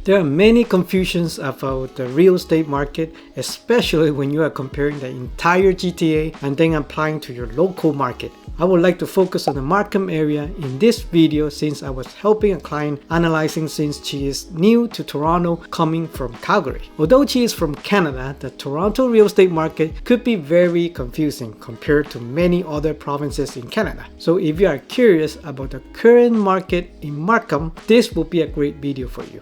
There are many confusions about the real estate market, especially when you are comparing the entire GTA and then applying to your local market. I would like to focus on the Markham area in this video since I was helping a client analyzing since she is new to Toronto coming from Calgary. Although she is from Canada, the Toronto real estate market could be very confusing compared to many other provinces in Canada. So if you are curious about the current market in Markham, this will be a great video for you.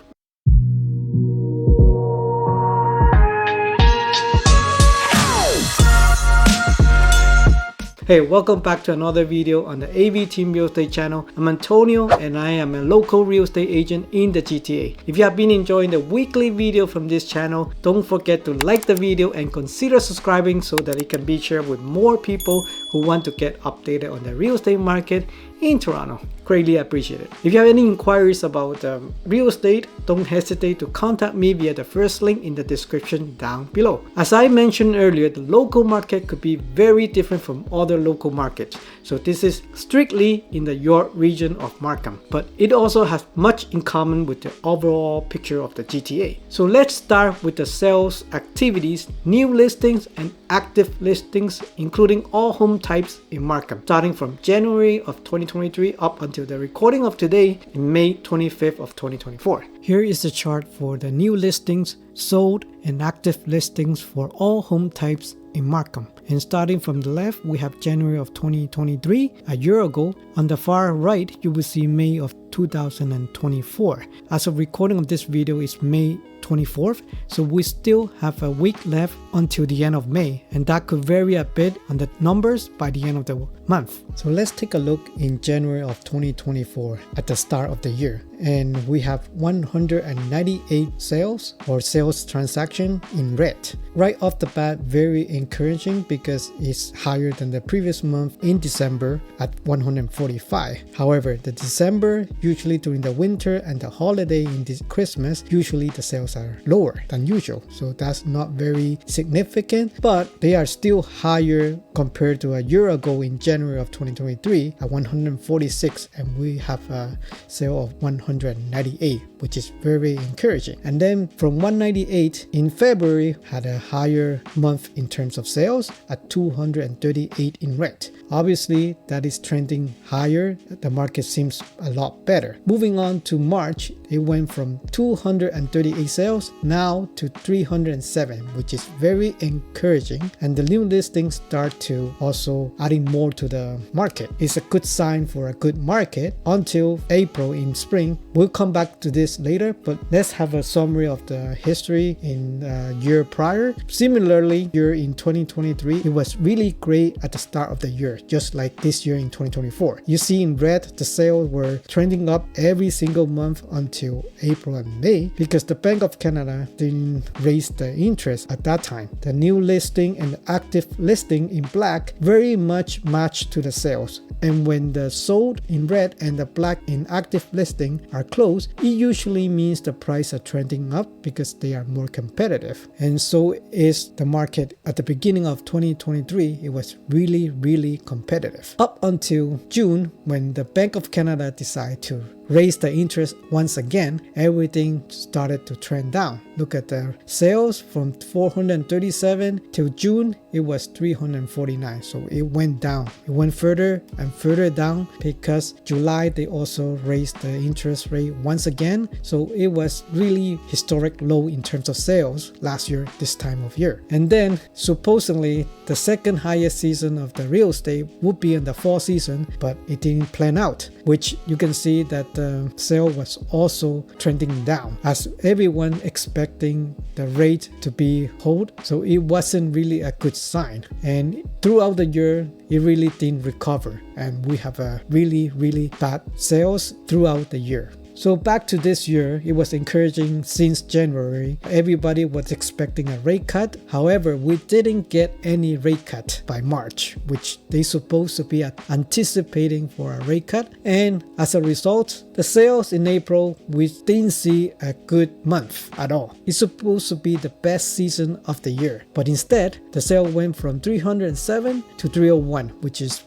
Hey, welcome back to another video on the AV Team Real Estate channel. I'm Antonio and I am a local real estate agent in the GTA. If you have been enjoying the weekly video from this channel, don't forget to like the video and consider subscribing so that it can be shared with more people who want to get updated on the real estate market in Toronto. Greatly appreciate it. If you have any inquiries about real estate, don't hesitate to contact me via the first link in the description down below. As I mentioned earlier, the local market could be very different from other local markets. So this is strictly in the York region of Markham, but it also has much in common with the overall picture of the GTA. So let's start with the sales activities, new listings and active listings, including all home types in Markham, starting from January of 2023 up until the recording of today in May 25th of 2024. Here is the chart for the new listings, sold and active listings for all home types in Markham. And starting from the left, we have January of 2023, a year ago. On the far right, you will see May of 2024. As of recording of this video is May 24th, so we still have a week left until the end of May, and that could vary a bit on the numbers by the end of the month. So let's take a look in January of 2024 at the start of the year, and we have 198 sales or sales transaction in red. Right off the bat, very encouraging because it's higher than the previous month in December at 145. However, the December, usually during the winter and the holiday in this Christmas, usually the sales are lower than usual. So that's not very significant, but they are still higher compared to a year ago in January of 2023 at 146, and we have a sale of 198, which is very encouraging. And then from 198 in February had a higher month in terms of sales at 238 in red. Obviously that is trending higher. The market seems a lot better. Moving on to March, it went from 238 sales now to 307, which is very encouraging, and the new listings start to also adding more to the market. It's a good sign for a good market until April in spring. We'll come back to this later, but let's have a summary of the history in the year prior. Similarly, year in 2023, it was really great at the start of the year, just like this year in 2024. You see in red, the sales were trending up every single month until April and May because the Bank of Canada didn't raise the interest at that time. The new listing and the active listing in black very much matched to the sales. And when the sold in red and the black in active listing are close, it usually means the price are trending up because they are more competitive. And so is the market at the beginning of 2023. It was really competitive up until June when the Bank of Canada decided to raise the interest once again. Everything started to trend down. Look at the sales from 437 till June, it was 349. So it went down. It went further and further down because July they also raised the interest rate once again. So it was really historic low in terms of sales last year this time of year. And then supposedly the second highest season of the real estate would be in the fall season, but it didn't plan out, which you can see that the sale was also trending down as everyone expecting the rate to be hold. So it wasn't really a good sign, and throughout the year it really didn't recover, and we have a really bad sales throughout the year. So back to this year, it was encouraging since January. Everybody was expecting a rate cut. However, we didn't get any rate cut by March, which they supposed to be anticipating for a rate cut. And as a result, the sales in April, we didn't see a good month at all. It's supposed to be the best season of the year. But instead, the sale went from 307 to 301, which is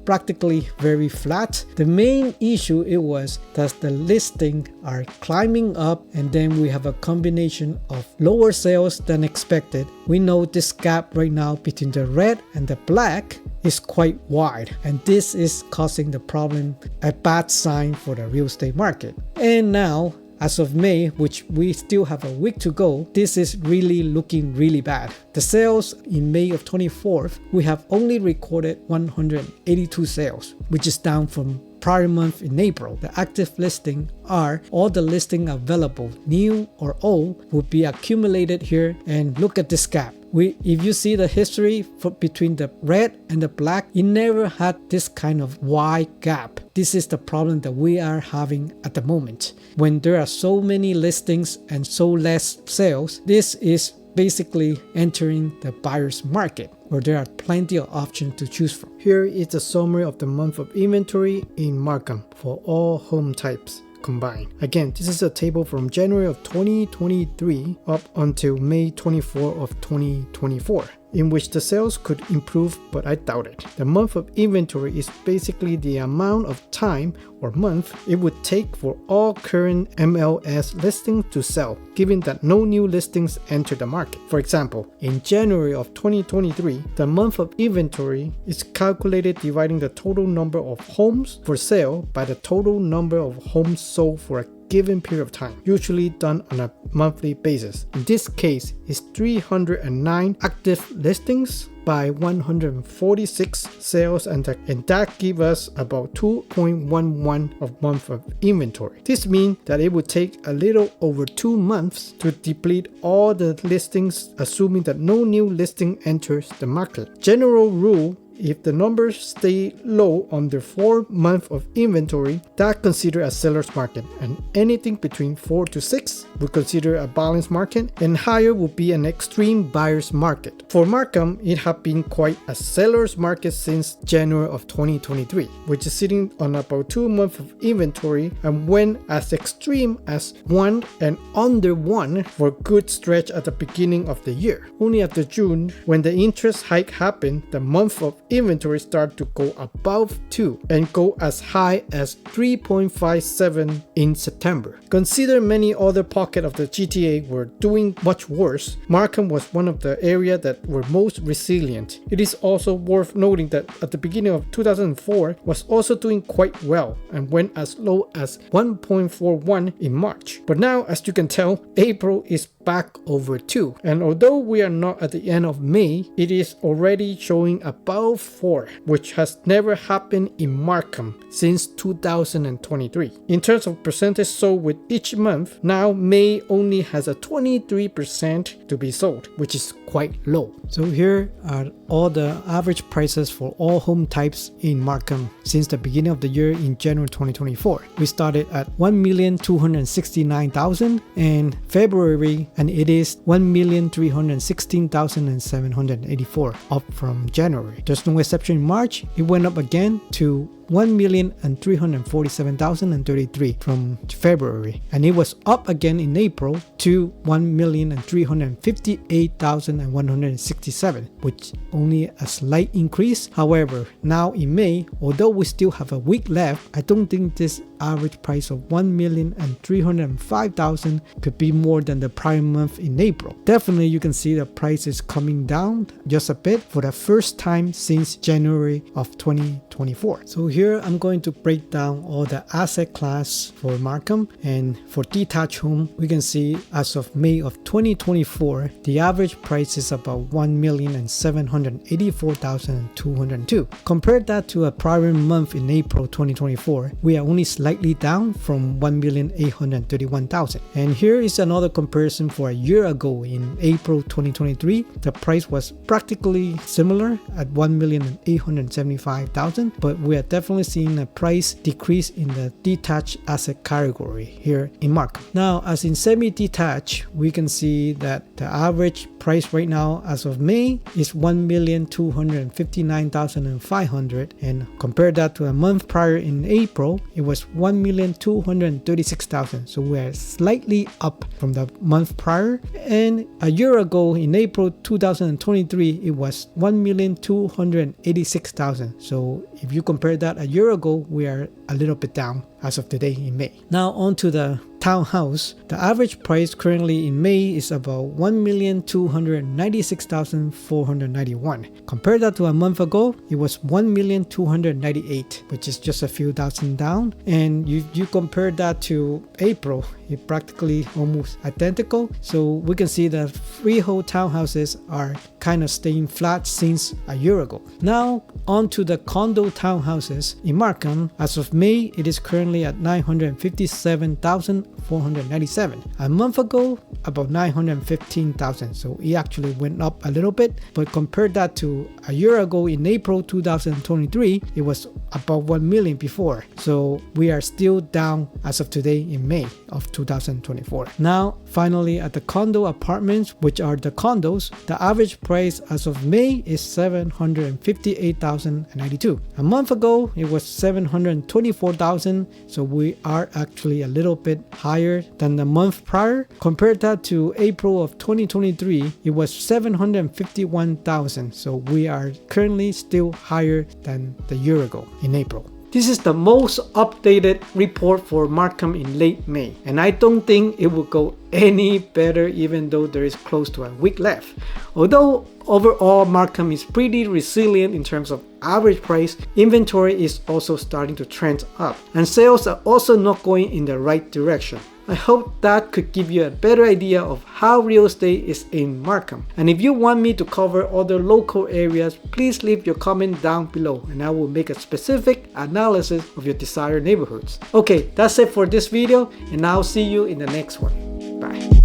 practically very flat. The main issue it was that the list listings are climbing up, and then we have a combination of lower sales than expected. We know this gap right now between the red and the black is quite wide, and this is causing the problem, a bad sign for the real estate market. And now, as of May, which we still have a week to go, this is really looking really bad. The sales in May of 24th, we have only recorded 182 sales, which is down from prior month in April. The active listing are all the listing available, new or old, will be accumulated here. And look at this gap. If you see the history between the red and the black, it never had this kind of wide gap. This is the problem that we are having at the moment. When there are so many listings and so less sales, this is basically entering the buyer's market, where there are plenty of options to choose from. Here is a summary of the month of inventory in Markham for all home types combined. Again, this is a table from January of 2023 up until May 24 of 2024, in which the sales could improve, but I doubt it. The month of inventory is basically the amount of time or month it would take for all current MLS listings to sell, given that no new listings enter the market. For example, in January of 2023, the month of inventory is calculated dividing the total number of homes for sale by the total number of homes sold for a given period of time, usually done on a monthly basis. In this case, it's 309 active listings by 146 sales, and that gives us about 2.11 of month of inventory. This means that it would take a little over 2 months to deplete all the listings, assuming that no new listing enters the market. General rule: if the numbers stay low under 4 months of inventory, that's considered a seller's market, and anything between 4 to 6 would consider a balanced market, and higher would be an extreme buyer's market. For Markham, it has been quite a seller's market since January of 2023, which is sitting on about 2 months of inventory, and went as extreme as 1 and under 1 for a good stretch at the beginning of the year. Only after June, when the interest hike happened, the month of inventory start to go above 2 and go as high as 3.57 in September. Consider many other pockets of the GTA were doing much worse. Markham was one of the areas that were most resilient. It is also worth noting that at the beginning of 2004 was also doing quite well and went as low as 1.41 in March. But now, as you can tell, April is back over 2, and although we are not at the end of May, it is already showing above 4, which has never happened in Markham since 2023. In terms of percentage sold with each month, now May only has a 23% to be sold, which is quite low. So here are all the average prices for all home types in Markham since the beginning of the year in January 2024. We started at 1,269,000 in February, and it is 1,316,784, up from January. There's no exception in March. It went up again to 1,347,033 from February, and it was up again in April to 1,358,167, which only a slight increase. However, now in May, although we still have a week left, I don't think this average price of 1,305,000 could be more than the prior month in April. Definitely you can see the price is coming down just a bit for the first time since January of 2024. So here I'm going to break down all the asset class for Markham, and for detached home we can see as of May of 2024 the average price is about 1,784,202. Compare that to a prior month in April 2024, we are only slightly down from 1,831,000. And here is another comparison for a year ago in April 2023. The price was practically similar at 1,875,000, but we are definitely seeing a price decrease in the detached asset category here in Markham. Now, as in semi-detached, we can see that the average price right now as of May is 1,259,500, and compare that to a month prior in April, it was 1,236,000. So we're slightly up from the month prior. And a year ago in April 2023, it was 1,286,000. So if you compare that a year ago, we are a little bit down as of today in May. Now on to the townhouse. The average price currently in May is about 1,296,491. Compare that to a month ago, it was 1,298,000, which is just a few thousand down. And you compare that to April, it's practically almost identical. So we can see that freehold townhouses are kind of staying flat since a year ago. Now on to the condo townhouses in Markham. As of May, it is currently at 957,497. A month ago, about 915,000. So it actually went up a little bit, but compared that to a year ago in April 2023, it was about 1 million before. So we are still down as of today in May of 2024. Now, finally, at the condo apartments, which are the condos, the average price as of May is 758,092. A month ago, it was 724,000. So we are actually a little bit higher than the month prior. Compared that to April of 2023, it was 751,000. So we are currently still higher than the year ago in April. This is the most updated report for Markham in late May, and I don't think it will go any better even though there is close to a week left. Although overall Markham is pretty resilient in terms of average price, inventory is also starting to trend up, and sales are also not going in the right direction. I hope that could give you a better idea of how real estate is in Markham. And if you want me to cover other local areas, please leave your comment down below and I will make a specific analysis of your desired neighborhoods. Okay, that's it for this video, and I'll see you in the next one. Bye.